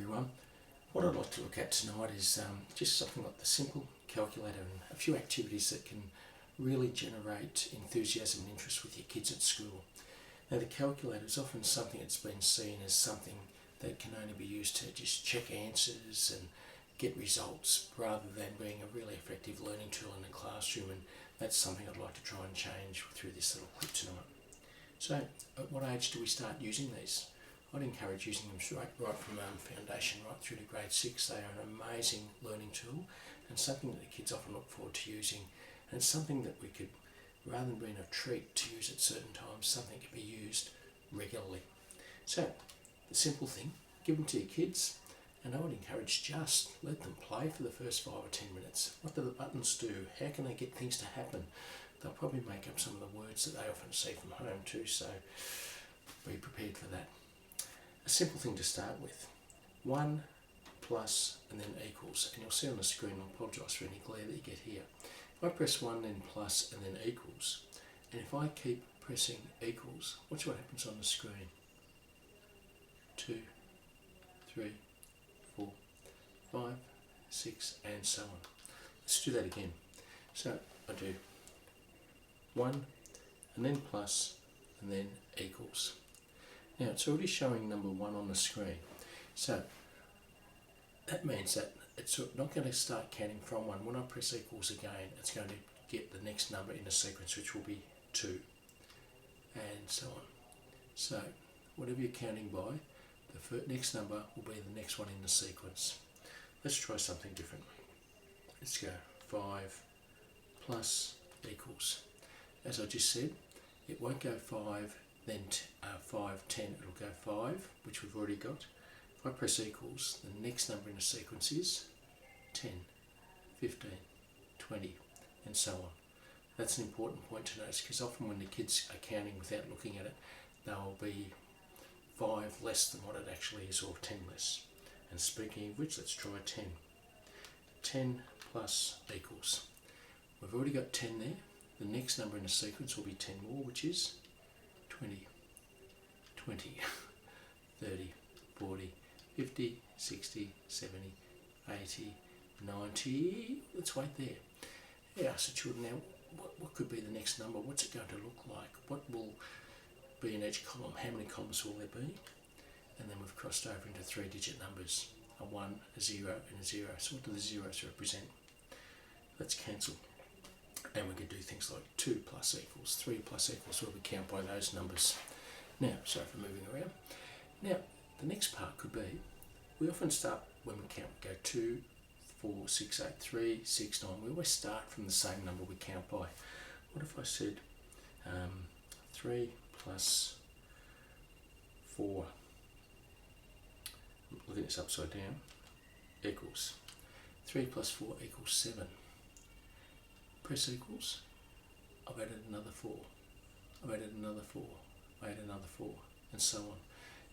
everyone. What I'd like to look at tonight is just something like the simple calculator and a few activities that can really generate enthusiasm and interest with your kids at school. Now, the calculator is often something that's been seen as something that can only be used to just check answers and get results rather than being a really effective learning tool in the classroom, and that's something I'd like to try and change through this little clip tonight. So, at what age do we start using these? I'd encourage using them right from foundation right through to grade 6. They are an amazing learning tool and something that the kids often look forward to using, and it's something that we could, rather than being a treat to use at certain times, something can be used regularly. So, the simple thing, give them to your kids, and I would encourage just let them play for the first 5 or 10 minutes. What do the buttons do? How can they get things to happen? They'll probably make up some of the words that they often see from home too, so be prepared for that. A simple thing to start with. 1 plus and then equals, and you'll see on the screen, I apologise for any glare that you get here. If I press 1 then plus and then equals, and if I keep pressing equals, watch what happens on the screen. 2, 3, 4, 5, 6 and so on. Let's do that again. So I do 1 and then plus and then equals. Now it's already showing number 1 on the screen, so that means that it's not going to start counting from 1. When I press equals again, it's going to get the next number in the sequence, which will be 2 and so on. So whatever you're counting by, the next number will be the next one in the sequence. Let's try something different. Let's go 5 plus equals. As I just said, it won't go 5, then 5, 10, it'll go 5, which we've already got. If I press equals, the next number in the sequence is 10, 15, 20, and so on. That's an important point to notice, because often when the kids are counting without looking at it, they'll be 5 less than what it actually is, or 10 less. And speaking of which, let's try 10. 10 plus equals. We've already got 10 there. The next number in the sequence will be 10 more, which is 20, 20, 30, 40, 50, 60, 70, 80, 90. Let's wait there. Yeah, so children, now what could be the next number? What's it going to look like? What will be in each column? How many columns will there be? And then we've crossed over into 3-digit numbers, a 1, a 0 and a 0. So what do the zeros represent? Let's cancel. And we could do things like 2 plus equals, 3 plus equals, where we count by those numbers. Now, sorry for moving around. Now, the next part could be, we often start when we count, we go 2, 4, 6, 8, 3, 6, 9. We always start from the same number we count by. What if I said 3 plus 4, I'm looking at this upside down, equals 3 plus 4 equals 7. Press equals, I've added another 4, I've added another 4, I added another 4, and so on.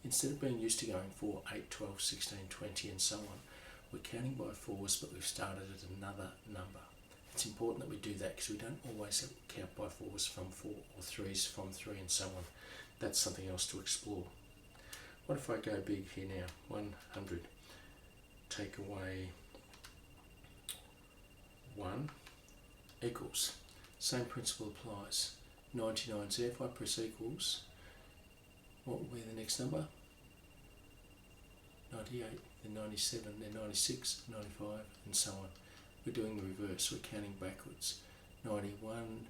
Instead of being used to going 4, 8, 12, 16, 20 and so on, we're counting by 4s, but we've started at another number. It's important that we do that, because we don't always count by 4s from 4 or 3s from 3 and so on. That's something else to explore. What if I go big here now? 100. Take away 1 equals. Same principle applies. 99's there. If I press equals, what will be the next number? 98, then 97, then 96, 95, and so on. We're doing the reverse. We're counting backwards. 91,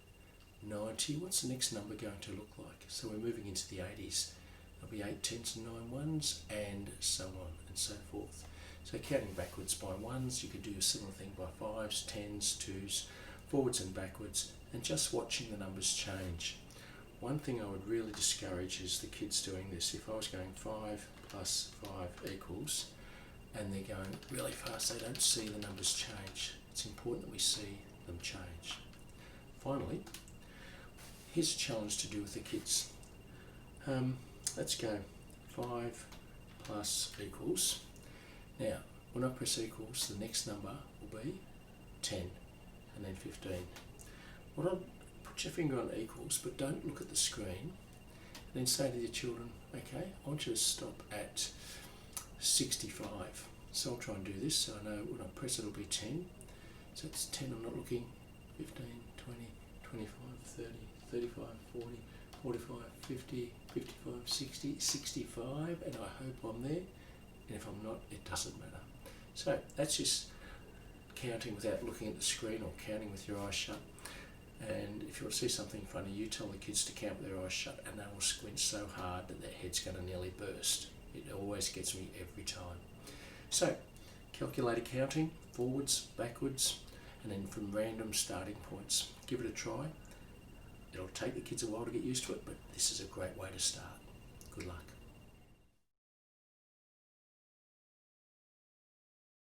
90. What's the next number going to look like? So we're moving into the 80s. There'll be 8 10s and 9 1s, and so on and so forth. So counting backwards by 1s, you could do a similar thing by 5s, 10s, 2s, forwards and backwards, and just watching the numbers change. One thing I would really discourage is the kids doing this. If I was going 5 plus 5 equals, and they're going really fast, they don't see the numbers change. It's important that we see them change. Finally, here's a challenge to do with the kids. Let's go 5 plus equals. Now, when I press equals, the next number will be 10 and then 15. Put your finger on equals, but don't look at the screen. And then say to your children, okay, I want you to stop at 65. So I'll try and do this so I know when I press it it'll be 10. So it's 10, I'm not looking, 15, 20, 25, 30, 35, 40, 45, 50, 55, 60, 65, and I hope I'm there, and if I'm not, it doesn't matter. So that's just counting without looking at the screen or counting with your eyes shut. And if you want to see something in front of you, tell the kids to count with their eyes shut, and they will squint so hard that their head's going to nearly burst. It always gets me every time. So, calculator counting, forwards, backwards, and then from random starting points. Give it a try. It'll take the kids a while to get used to it, but this is a great way to start. Good luck.